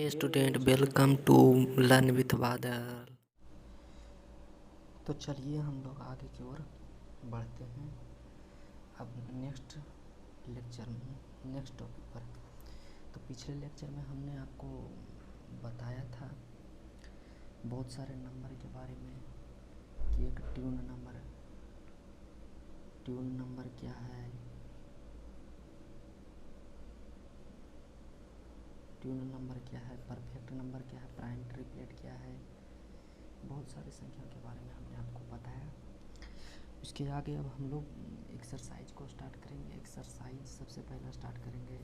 Student welcome to learn with Badal. तो चलिए हम लोग आगे की ओर बढ़ते हैं अब नेक्स्ट लेक्चर में नेक्स्ट टॉपिक पर। तो पिछले लेक्चर में हमने आपको बताया था बहुत सारे नंबर के बारे में कि एक ट्यून नंबर क्या है, ट्यून नंबर क्या है, परफेक्ट नंबर क्या है, प्राइम ट्रिपलेट क्या है, बहुत सारी संख्या के बारे में हमने आपको बताया। इसके आगे अब हम लोग एक्सरसाइज को स्टार्ट करेंगे। एक्सरसाइज सबसे पहला स्टार्ट करेंगे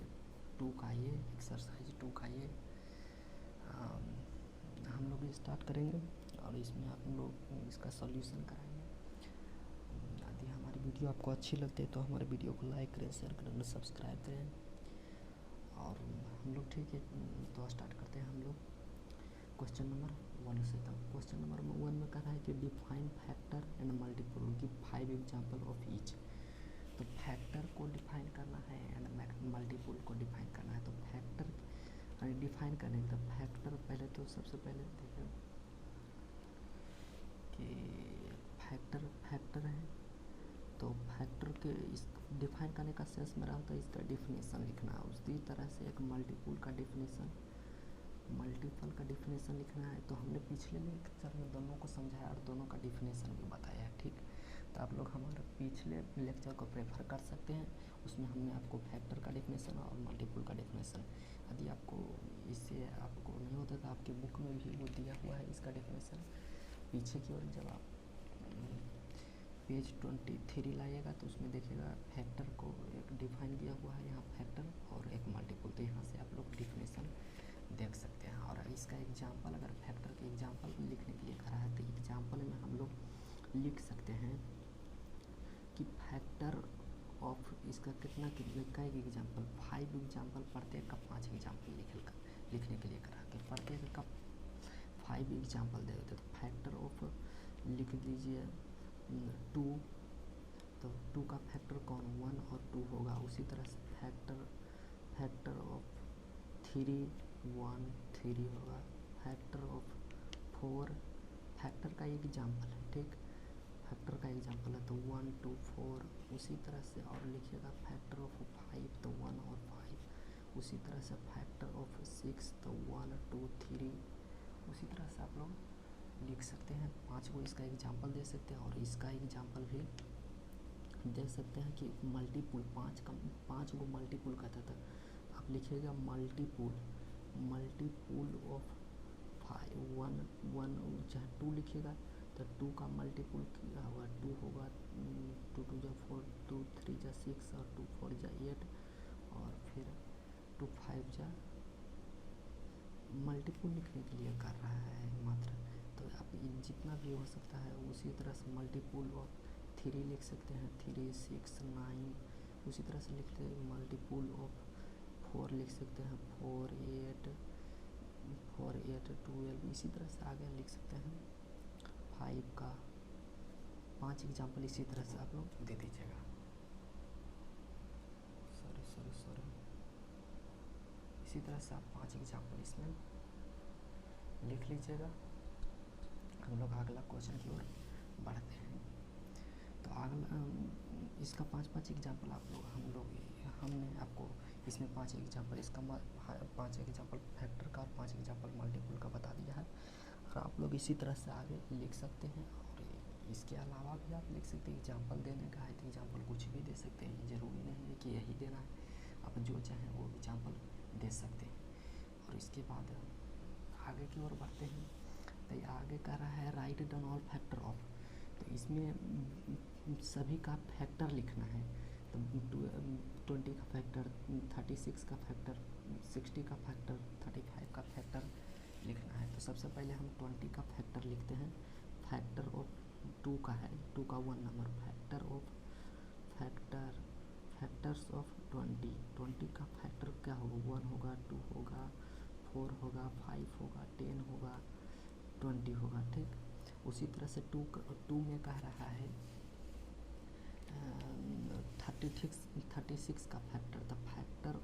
एक्सरसाइज 2 का ये हम लोग स्टार्ट करेंगे और इसमें हम लोग इसका सॉल्यूशन कराएंगे। यदि हमारी वीडियो आपको अच्छी लगती है तो हमारे वीडियो को लाइक करें, शेयर करें, सब्सक्राइब करें। और हम लोग ठीक है तो स्टार्ट करते हैं हम लोग क्वेश्चन नंबर 1 से। तो क्वेश्चन नंबर 1 में कह रहा है कि define factor and multiple, give 5 example of each. तो फैक्टर को डिफाइन करना है एंड मल्टीपल को डिफाइन करना है। तो फैक्टर डिफाइन करने के तो फैक्टर पहले तो सबसे पहले देखें कि फैक्टर है। तो फैक्टर के इस डिफाइन करने का सेंस मेरा होता है इसका डिफिनेशन लिखना है। उसी तरह से एक मल्टीपल का डिफिनेशन लिखना है। तो हमने पिछले लेक्चर में दोनों को समझाया और दोनों का डिफिनेशन भी बताया है, ठीक। तो आप लोग हमारे पिछले लेक्चर को प्रेफर कर सकते हैं, उसमें हमने आपको फैक्टर का डिफिनेशन और मल्टीपल का डिफिनेशन, यदि आपको इससे आपको नहीं होता तो आपके बुक में भी वो दिया हुआ है इसका डिफिनेशन। पीछे की ओर जब आप पेज 23 लाइएगा तो उसमें देखिएगा फैक्टर को एक डिफाइन किया हुआ है, यहाँ फैक्टर और एक मल्टीपल। तो यहाँ से आप लोग डिफिनेशन देख सकते हैं। और इसका एग्जाम्पल, अगर फैक्टर के एग्जाम्पल लिखने के लिए कहा है तो एग्जाम्पल में हम लोग लिख सकते हैं कि फैक्टर ऑफ इसका कितना का एक एग्जाम्पल 5 एग्जाम्पल, प्रत्येक का 5 एग्जाम्पल लिखने के लिए करा कि प्रत्येक का 5 एग्जाम्पल दे देते। तो फैक्टर ऑफ लिख दीजिए 2। तो 2 का फैक्टर कौन 1 और 2 होगा। उसी तरह से फैक्टर ऑफ 3 1 3 होगा। फैक्टर ऑफ 4 फैक्टर का एक एग्जाम्पल है, ठीक, फैक्टर का एग्जाम्पल है तो 1 2 4। उसी तरह से और लिखिएगा फैक्टर ऑफ 5 तो 1 और 5। उसी तरह से फैक्टर ऑफ 6 तो 1 2 3। उसी तरह से आप लोग लिख सकते हैं। 5 को इसका एग्जाम्पल दे सकते हैं और इसका एग्जाम्पल भी दे सकते हैं कि मल्टीपुल 5 को मल्टीपुल कहता था। आप लिखिएगा मल्टीपुल ऑफ 1 चाहे 2 लिखिएगा तो 2 का मल्टीपुल क्या होगा 2 होगा। 2 2 जा 4, 2 3 जा 6 और 2 4 जा 8 और फिर 2 5 जा मल्टीपुल लिखने के लिए कर रहा है मात्र। तो आप जितना भी हो सकता है उसी तरह से मल्टीपुल ऑफ 3 लिख सकते हैं 3 6 9। उसी तरह से लिखते हैं मल्टीपुल ऑफ 4 लिख सकते हैं 4 8 12। इसी तरह से आगे लिख सकते हैं 5 का 5 एग्जाम्पल इसी तरह से आप लोग दे दीजिएगा। सॉरी इसी तरह से आप 5 एग्जाम्पल इसमें लिख लीजिएगा। हम लोग अगला क्वेश्चन की ओर बढ़ते हैं। तो अगला इसका 5 एग्जाम्पल हमने आपको इसमें 5 एग्जाम्पल इसका 5 एग्जाम्पल फैक्टर का और 5 एग्जाम्पल मल्टीपल का बता दिया है। और आप लोग इसी तरह से आगे लिख सकते हैं। और इसके अलावा भी आप लिख सकते हैं। एग्जाम्पल देने का है तो एग्जाम्पल कुछ भी दे सकते हैं, ज़रूरी नहीं है कि यही देना है, आप जो चाहें वो एग्जाम्पल दे सकते हैं। और इसके बाद आगे की ओर बढ़ते हैं। तो आगे कह रहा है write down all factor of. तो इसमें सभी का फैक्टर लिखना है। तो 20 का फैक्टर, 36 का फैक्टर, 60 का फैक्टर, 35 का फैक्टर लिखना है। तो सबसे पहले हम 20 का फैक्टर लिखते हैं। फैक्टर ऑफ 2 का है, 2 का 1 नंबर। फैक्टर्स ऑफ 20 का फैक्टर क्या होगा 1 होगा 2 होगा 4 होगा 5 होगा 10 होगा 20 होगा, ठीक। उसी तरह से 2 में कह रहा है 36 का फैक्टर। द फैक्टर्स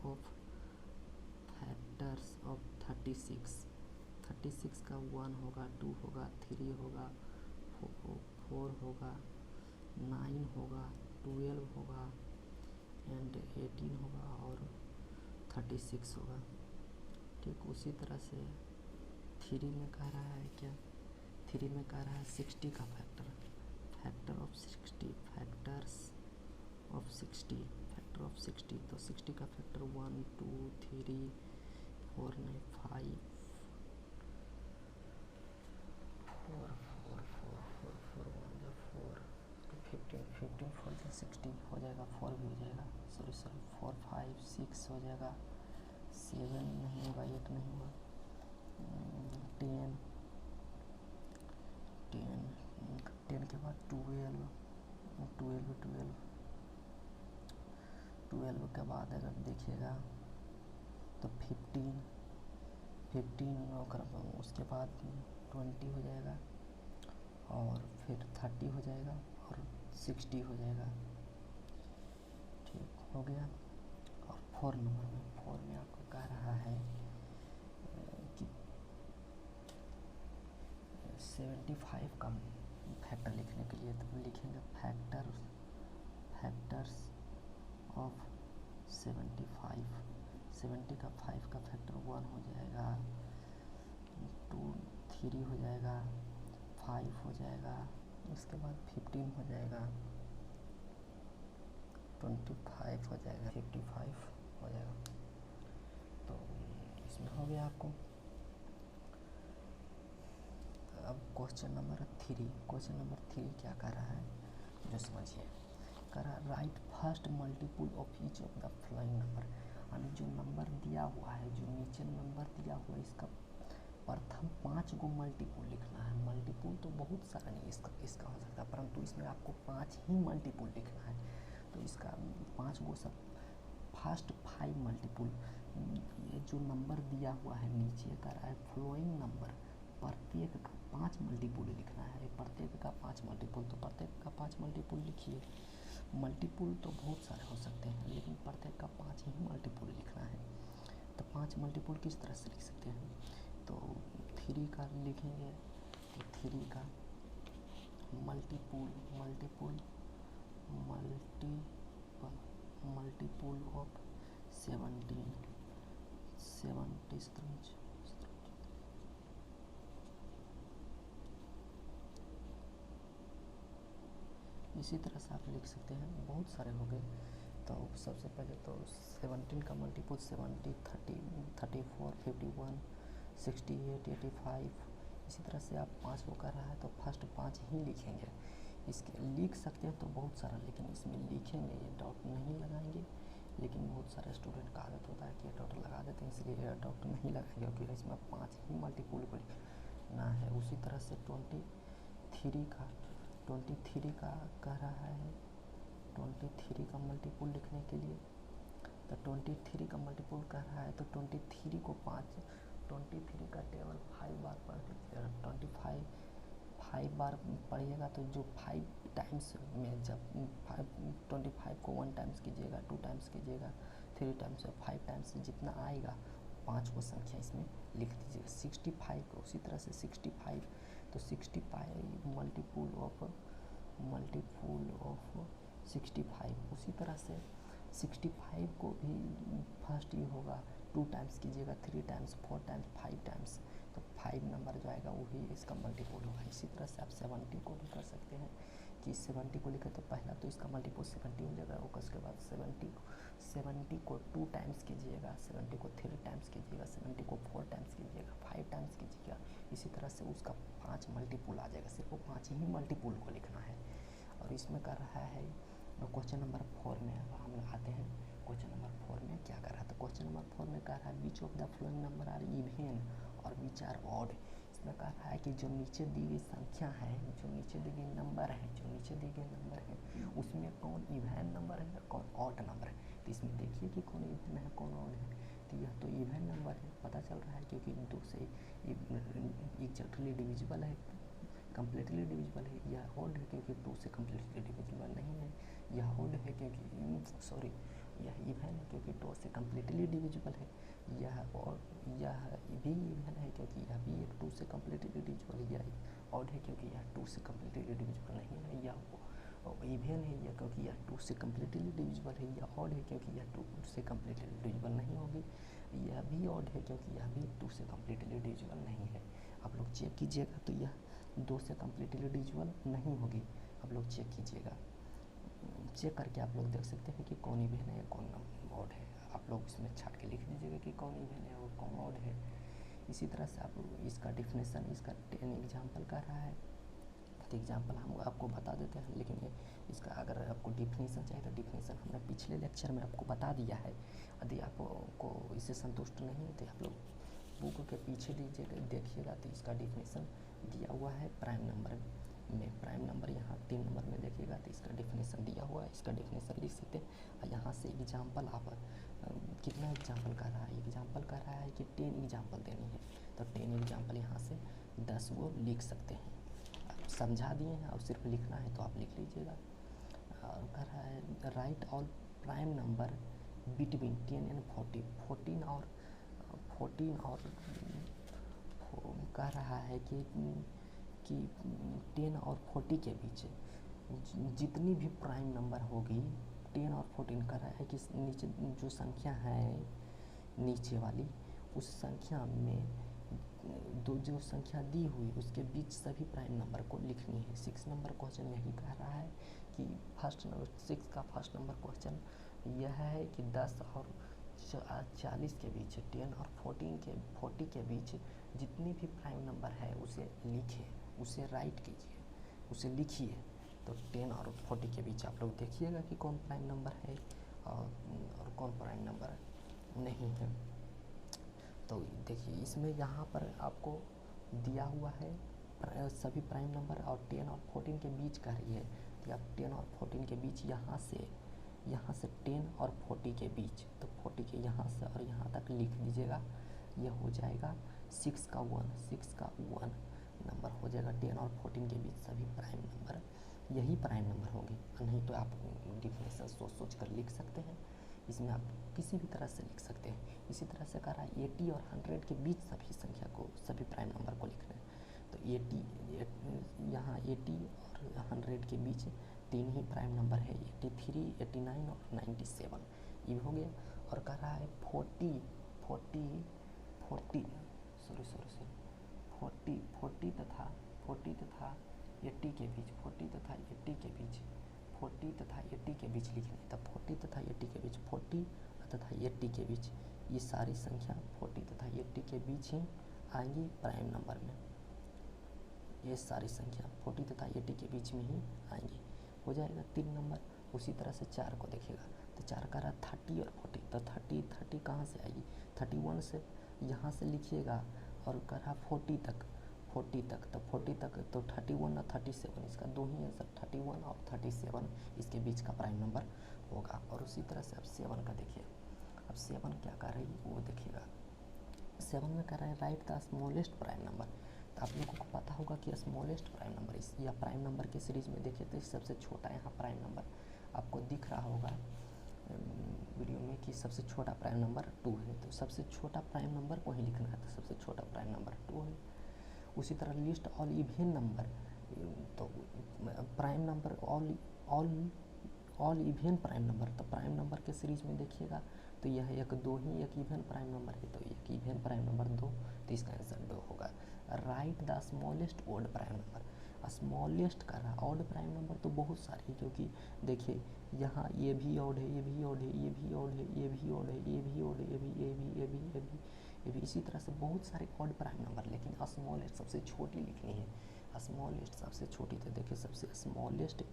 ऑफ 36 का 1 होगा, 2 होगा, 3 होगा, 4 होगा, 9 होगा, 12 होगा एंड 18 होगा और 36 होगा। ठीक उसी तरह से 3 में कह रहा है क्या, 3 में कह रहा है 60 का फैक्टर ऑफ 60, फैक्टर ऑफ 60। तो 60 का फैक्टर 1 2 3 4 नहीं 5 4 4 4 4 4 1 जा 4 15 4 जा 60 हो जाएगा, 4 भी हो जाएगा, सॉरी 4 5 6 हो जाएगा, 7 नहीं होगा, 8 नहीं होगा, 10 के बाद 12 के बाद अगर देखिएगा तो 15 उसके बाद 20 हो जाएगा और फिर 30 हो जाएगा और 60 हो जाएगा। ठीक हो गया। और 4 में आपको कह रहा है कि 75 का फैक्टर लिखने के लिए तो लिखेंगे फैक्टर्स ऑफ 75। 70 का 5 का फैक्टर 1 हो जाएगा, 2 3 हो जाएगा, 5 हो जाएगा, उसके बाद 15 हो जाएगा, 25 हो जाएगा, 55 हो जाएगा। तो इसमें हो गया आपको। अब क्वेश्चन नंबर 3 क्या कर रहा है जो समझिए। कर रहा है right first multiple of each of the following number. यानी जो नंबर दिया हुआ है, जो नीचे नंबर दिया हुआ है, इसका प्रथम 5 गो मल्टीपुल लिखना है। मल्टीपुल तो बहुत सारा नहीं इसका हो सकता है, परंतु इसमें आपको 5 ही मल्टीपुल लिखना है। तो इसका 5 गो सब फर्स्ट 5 मल्टीपुल, ये जो नंबर दिया हुआ है नीचे कर रहा है फ्लोइंग नंबर, प्रत्येक का 5 मल्टीपुल लिखना है। प्रत्येक का 5 मल्टीपुल, तो प्रत्येक का 5 मल्टीपुल लिखिए। मल्टीपुल तो बहुत सारे हो सकते हैं, लेकिन प्रत्येक का 5 ही मल्टीपुल लिखना है। तो 5 मल्टीपुल किस तरह से लिख सकते हैं, तो 3 का लिखेंगे तो 3 का मल्टीपुल ऑफ 17 इसी तरह से आप लिख सकते हैं। बहुत सारे हो गए। तो सबसे पहले तो 17 का मल्टीपुल 70, 30, 34, 51, 68, 85। इसी तरह से आप 5 को कर रहा है तो फर्स्ट 5 ही लिखेंगे। इसके लिख सकते हैं तो बहुत सारा, लेकिन इसमें लिखेंगे ये डॉट नहीं लगाएंगे। लेकिन बहुत सारे स्टूडेंट का आदत होता है कि डॉट लगा देते हैं, इसलिए डॉट नहीं लगाएंगे क्योंकि इसमें 5 ही मल्टीपुल को लिखना है। उसी तरह से 23 का कह रहा है 23 का मल्टीपुल लिखने के लिए, तो 23 का मल्टीपुल कह रहा है तो 23 को 23 का टेबल 5 बार पढ़ लीजिएगा। 5 बार पढ़िएगा तो जो 5 टाइम्स में जब 25 को 1 टाइम्स कीजिएगा, 2 टाइम्स कीजिएगा, 3 टाइम्स, 5 टाइम्स जितना आएगा 5 को संख्या इसमें लिख दीजिएगा। 65 को उसी तरह से 65, तो 65 मल्टीपुल ऑफ 65। उसी तरह से 65 को भी फर्स्ट ये होगा 2 टाइम्स कीजिएगा, 3 टाइम्स, 4 टाइम्स, 5 टाइम्स, तो 5 नंबर जो आएगा वही इसका मल्टीपुल होगा। इसी तरह से आप 70 को भी कर सकते हैं कि 70 को लिखे तो पहला तो इसका मल्टीपुल 70 हो जाएगा। उसके बाद 70 को 2 टाइम्स कीजिएगा, 70 को 3 टाइम्स कीजिएगा, 70 को 4 टाइम्स कीजिएगा, 5 टाइम्स कीजिएगा। इसी तरह से उसका 5 मल्टीपुल आ जाएगा। सिर्फ वो 5 ही मल्टीपुल को लिखना है। और इसमें कर रहा है क्वेश्चन नंबर 4 में हम आते हैं। क्वेश्चन नंबर 4 में क्या कर रहा है, तो क्वेश्चन नंबर 4 में कह रहा है which of the following number are even और विच आर ऑड। इसमें कह रहा है कि जो नीचे दी गई संख्या है, जो नीचे दी गई नंबर है, उसमें कौन इवन नंबर है और कौन ऑड नंबर है। तो इसमें देखिए कि कौन इवन है कौन ऑड है। तो यह तो इवन नंबर है, पता चल रहा है क्योंकि 2 से एग्जैक्टली डिविजिबल है, कम्प्लीटली डिविजिबल है। यह ऑड है क्योंकि 2 से कम्प्लीटली डिविजिबल नहीं है। यह ऑड है क्योंकि यह इवन है क्योंकि 2 से कम्प्लीटली डिविजिबल है, यह भी इवन है क्योंकि यह भी एक 2 से कम्प्लीटली डिविजिबल है, यह ऑड है क्योंकि यह 2 से कम्प्लीटली डिविजिबल नहीं है, यह इवन है यह क्योंकि यह 2 से कम्प्लीटली डिविजिबल है, यह ऑड है क्योंकि यह 2 से कम्प्लीटली डिविजिबल नहीं होगी, यह भी ऑड है क्योंकि यह भी 2 से कम्प्लीटली डिविजिबल नहीं है। आप लोग चेक कीजिएगा तो यह 2 से कम्प्लीटली डिविजिबल नहीं होगी, आप लोग चेक कीजिएगा, चेक करके आप लोग देख सकते हैं कि कौन इवन है कौन ऑड है। आप लोग इसमें छाट के लिख दीजिएगा कि कौन इवन है और कौन ऑड है। इसी तरह से आप इसका डिफिनेशन, इसका 10 एग्जाम्पल कर रहा है, तो एग्जाम्पल हम आपको बता देते हैं, लेकिन इसका अगर आपको डिफिनेशन चाहिए तो डिफिनेशन हमने पिछले लेक्चर में आपको बता दिया है। यदि आपको इससे संतुष्ट नहीं है तो आप लोग बुक के पीछे देखिएगा तो इसका डिफिनेशन दिया हुआ है प्राइम नंबर में। प्राइम नंबर यहाँ 3 नंबर में देखिएगा तो इसका डिफिनेशन दिया हुआ है, इसका डिफिनेशन लिख सकते हैं। यहाँ से एग्जाम्पल आप कितना एग्जाम्पल कर रहा है, एग्जाम्पल कर रहा है कि 10 एग्जाम्पल देनी है, तो 10 एग्जाम्पल यहाँ से 10 वो लिख सकते हैं। आप समझा दिए हैं और सिर्फ लिखना है तो आप लिख लीजिएगा। और कह रहा है right all prime number between 10 and 40, 14 और कह रहा है कि 10 और 40 के बीच जितनी भी प्राइम नंबर होगी, 10 और 14 कह रहा है कि नीचे जो संख्या है नीचे वाली, उस संख्या में जो संख्या दी हुई उसके बीच सभी प्राइम नंबर को लिखनी है। 6 नंबर क्वेश्चन यही कह रहा है कि 6 का फर्स्ट नंबर क्वेश्चन यह है कि 10 और 40 के बीच, 10 और 40 के बीच जितनी भी प्राइम नंबर है उसे लिखिए, उसे राइट कीजिए, उसे लिखिए। तो 10 और 40 के बीच आप लोग देखिएगा कि कौन प्राइम नंबर है और कौन प्राइम नंबर नहीं है। तो देखिए इसमें यहाँ पर आपको दिया हुआ है सभी प्राइम नंबर और 10 और 14 के बीच कह रही है, तो आप 10 और 14 के बीच यहाँ से 10 और 40 के बीच, तो 40 के यहाँ से और यहाँ तक लिख दीजिएगा। यह हो जाएगा 6 का 1 नंबर हो जाएगा। 10 और 14 के बीच सभी प्राइम नंबर यही प्राइम नंबर होंगे, नहीं तो आप डिफिनेशन सोच कर लिख सकते हैं। इसमें आप किसी भी तरह से लिख सकते हैं। इसी तरह से कह रहा है 80 और 100 के बीच सभी संख्या को, सभी प्राइम नंबर को लिखना है। तो 80 यहाँ 80 और 100 के बीच 3 ही प्राइम नंबर है, 83, 89 और 97, ये हो गया। और कह रहा है 40 तथा 80 के बीच, 40 तथा 80 के बीच, 40 तथा 80 के बीच लिखना है। तब 40 तथा 80 के बीच, 40 तथा 80 के बीच ये सारी संख्या 40 तथा 80 के बीच ही आएंगी प्राइम नंबर में। ये सारी संख्या 40 तथा 80 के बीच में ही आएंगी, हो जाएगा 3 नंबर। उसी तरह से 4 को देखिएगा तो 4 का रहा 30 और 40, तो 30 कहाँ से आएगी, 31 से यहाँ से लिखिएगा। और कर रहा 40 तक, तो 40 तक तो 31 और 37, इसका 2 ही आंसर, 31 और 37 इसके बीच का प्राइम नंबर होगा। और उसी तरह से अब 7 का देखिए, अब 7 क्या कर रही है वो देखिएगा। 7 में कर रहा है right the smallest prime number. तो आप लोगों को पता होगा कि स्मॉलेस्ट प्राइम नंबर या प्राइम नंबर के सीरीज में देखिए तो सबसे छोटा यहाँ प्राइम नंबर आपको दिख रहा होगा वीडियो में कि सबसे छोटा प्राइम नंबर 2 है, तो सबसे छोटा प्राइम नंबर को ही लिखना है, तो सबसे छोटा प्राइम नंबर 2 है। उसी तरह लिस्ट ऑल इवन नंबर, तो prime number all even prime number, तो प्राइम नंबर के सीरीज में देखिएगा तो यह एक 2 ही एक इवन प्राइम नंबर है, तो एक इवन प्राइम नंबर 2, तो इसका आंसर 2 होगा। Right the smallest odd prime number, smallest का रहा ऑड प्राइम नंबर तो बहुत सारे, क्योंकि देखिए यहाँ ये भी ऑड है, ये भी ऑड है, ये भी ऑड है, ये भी ऑड है, ये भी ऑड है, ये भी, इसी तरह से बहुत सारे ऑड प्राइम नंबर, लेकिन स्मॉलेस्ट सबसे छोटी लिखनी है। स्मॉलेस्ट सबसे छोटी, तो देखिए सबसे स्मॉलेस्ट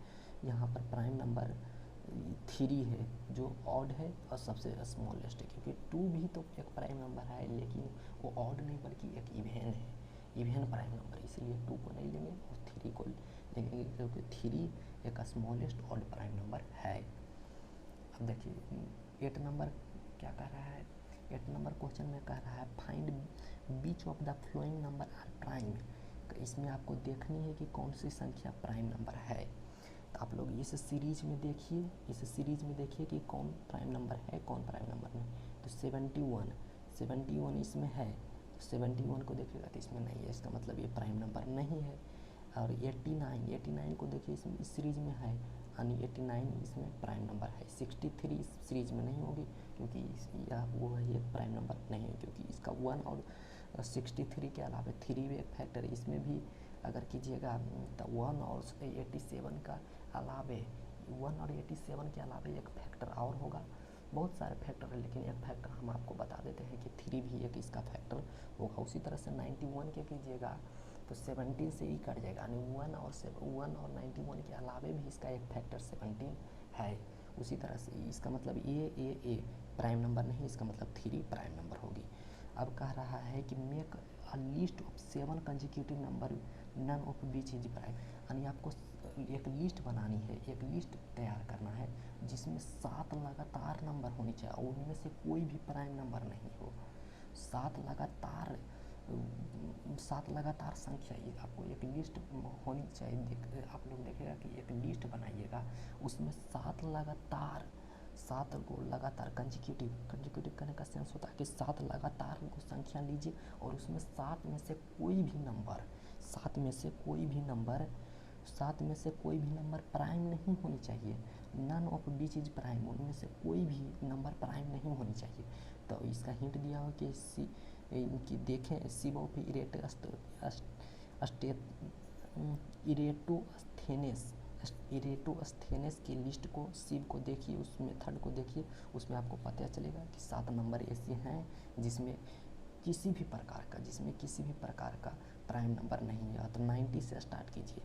यहाँ पर प्राइम नंबर 3 है जो ऑड है और सबसे स्मॉलेस्ट है, क्योंकि 2 भी तो एक प्राइम नंबर है लेकिन वो ऑड नहीं बल्कि एक इवन है, इवन प्राइम नंबर, इसलिए 2 को नहीं लेंगे और 3 को लेंगे, क्योंकि 3 एक स्मॉलेस्ट ऑड प्राइम नंबर है। अब देखिए 8 नंबर क्या कह रहा है, 8 नंबर क्वेश्चन में कह रहा है find which of the following number are prime. तो इसमें आपको देखनी है कि कौन सी संख्या प्राइम नंबर है। तो आप लोग इस सीरीज में देखिए कि कौन प्राइम नंबर है कौन प्राइम नंबर नहीं। तो 71 इसमें है, 71 को देखिएगा तो इसमें नहीं है, इसका मतलब ये प्राइम नंबर नहीं है। और 89 को देखिए इसमें इस सीरीज में है, यानी 89 इसमें प्राइम नंबर है। 63 इस सीरीज में नहीं होगी क्योंकि यह वो है एक प्राइम नंबर नहीं है, क्योंकि इसका 1 और 63 के अलावा 3 भी एक फैक्टर है। इसमें भी अगर कीजिएगा तो 1 और 87 का अलावे 1 और 87 के अलावे एक फैक्टर और होगा। बहुत सारे फैक्टर है, लेकिन एक फैक्टर हम आपको बता देते हैं कि 3 भी एक इसका फैक्टर होगा। उसी तरह से 91 के कीजिएगा तो 17 से ही कट जाएगा, यानी 1 और 91 के अलावे भी इसका एक फैक्टर 17 है। उसी तरह से इसका मतलब ए प्राइम नंबर नहीं, इसका मतलब 3 प्राइम नंबर होगी। अब कह रहा है कि make a list of 7 consecutive number none of which is prime, यानी आपको एक लिस्ट बनानी है, एक लिस्ट तैयार करना है जिसमें 7 लगातार नंबर होनी चाहिए और उनमें से कोई भी प्राइम नंबर नहीं हो। 7 लगातार संख्या, ये आपको एक लिस्ट होनी चाहिए। आप लोग देखिएगा कि एक लिस्ट बनाइएगा, उसमें 7 को लगातार कंजिक्यूटिव करने का सेंस होता है कि 7 लगातार को संख्या लीजिए और उसमें 7 में से कोई भी नंबर प्राइम नहीं होनी चाहिए। None of which is prime, उनमें से कोई भी नंबर प्राइम नहीं होनी चाहिए। तो इसका हिंट दिया हो कि इनकी देखें सिव ऑफ इरेटोस्थेनेस की लिस्ट को, सिव को देखिए, उस मेथड को देखिए, उसमें आपको पता चलेगा कि 7 नंबर ऐसे हैं जिसमें किसी भी प्रकार का प्राइम नंबर नहीं है। तो 90 से स्टार्ट कीजिए,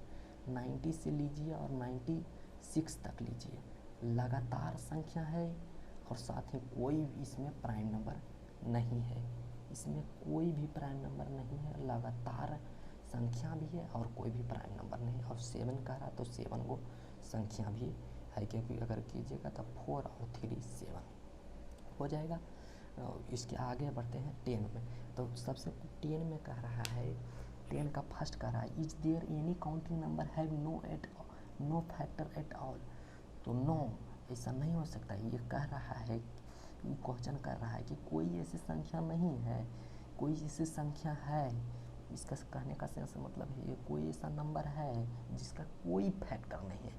90 से लीजिए और 96 तक लीजिए। लगातार संख्या है और साथ ही कोई इसमें प्राइम नंबर नहीं है, इसमें कोई भी प्राइम नंबर नहीं है, लगातार संख्या भी है और कोई भी प्राइम नंबर नहीं। और 7 कह रहा तो 7 वो संख्या भी है, क्योंकि अगर कीजिएगा तो 4 और 3 7 हो जाएगा। इसके आगे बढ़ते हैं 10 में। तो सबसे 10 में कह रहा है, 10 का फर्स्ट कह रहा है is there any counting number have no factor at all. तो नो, ऐसा नहीं हो सकता। ये कह रहा है, क्वेश्चन कर रहा है कि कोई ऐसी संख्या नहीं है, कोई ऐसी संख्या है, इसका कहने का सेंस मतलब है कोई ऐसा नंबर है जिसका कोई फैक्टर नहीं है।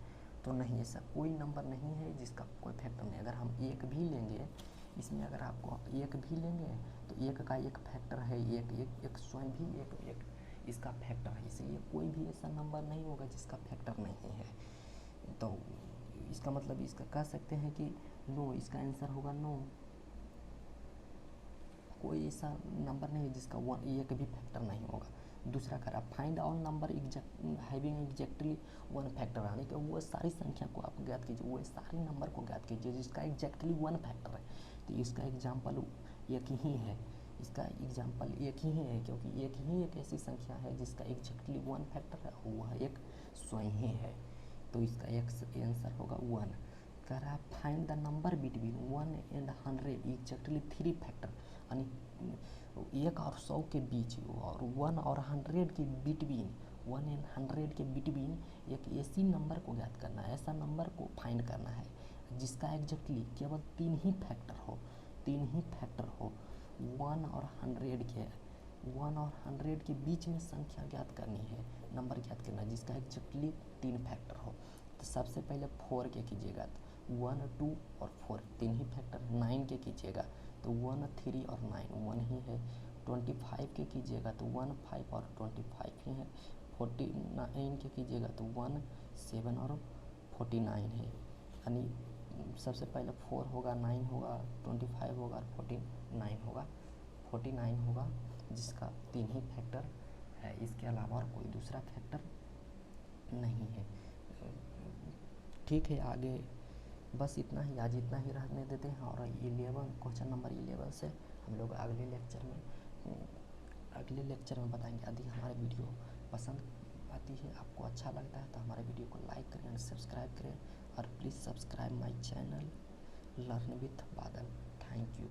तो नहीं, ऐसा कोई नंबर नहीं है जिसका कोई फैक्टर नहीं। अगर हम एक भी लेंगे, इसमें अगर आपको एक भी लेंगे तो एक का एक फैक्टर है, एक स्वयं भी एक इसका फैक्टर है, इसलिए कोई भी ऐसा नंबर नहीं होगा जिसका फैक्टर नहीं है। तो इसका मतलब इसका कह सकते हैं कि नो, इसका आंसर होगा नो। कोई ऐसा नंबर नहीं है जिसका एक भी फैक्टर नहीं होगा। दूसरा करा find all number having exactly 1 factor, यानी कि वो सारी संख्या को आप ज्ञात कीजिए, वो सारे नंबर को ज्ञात कीजिए जिसका एग्जैक्टली 1 फैक्टर है। तो इसका एग्जाम्पल एक ही है, क्योंकि एक ही एक ऐसी संख्या है जिसका एग्जैक्टली 1 फैक्टर है और वह एक स्वयं ही है। तो इसका आंसर होगा 1। कह रहा है find the number between 1 and 100 exactly 3 factor, यानी 1 और 100 के बीच और 1 और 100 के बिटवीन, 1 and 100 के बिटवीन एक ऐसी नंबर को ज्ञात करना है, ऐसा नंबर को फाइंड करना है जिसका एग्जैक्टली केवल 3 ही फैक्टर हो। 1 और 100 के बीच में संख्या ज्ञात करनी है, नंबर ज्ञात करना है जिसका एग्जैक्टली 3 फैक्टर हो। तो सबसे पहले 4 के कीजिएगा तो 1 2 और 4 3 ही फैक्टर है। 9 के कीजिएगा तो 1 3 और 9 1 ही है। 25 के कीजिएगा तो 1 5 और 25 ही है। 49 के कीजिएगा तो 1 7 और 49 है। यानी सबसे पहले 4 होगा, 9 होगा, 25 होगा और 49 होगा जिसका 3 ही फैक्टर है, इसके अलावा और कोई दूसरा फैक्टर नहीं है। ठीक है, आगे बस इतना ही, आज इतना ही रहने देते हैं। और 11 क्वेश्चन नंबर 11 से हम लोग अगले लेक्चर में बताएंगे। यदि हमारे वीडियो पसंद आती है, आपको अच्छा लगता है तो हमारे वीडियो को लाइक करें और सब्सक्राइब करें, और please subscribe my channel learn with Badal. Thank you.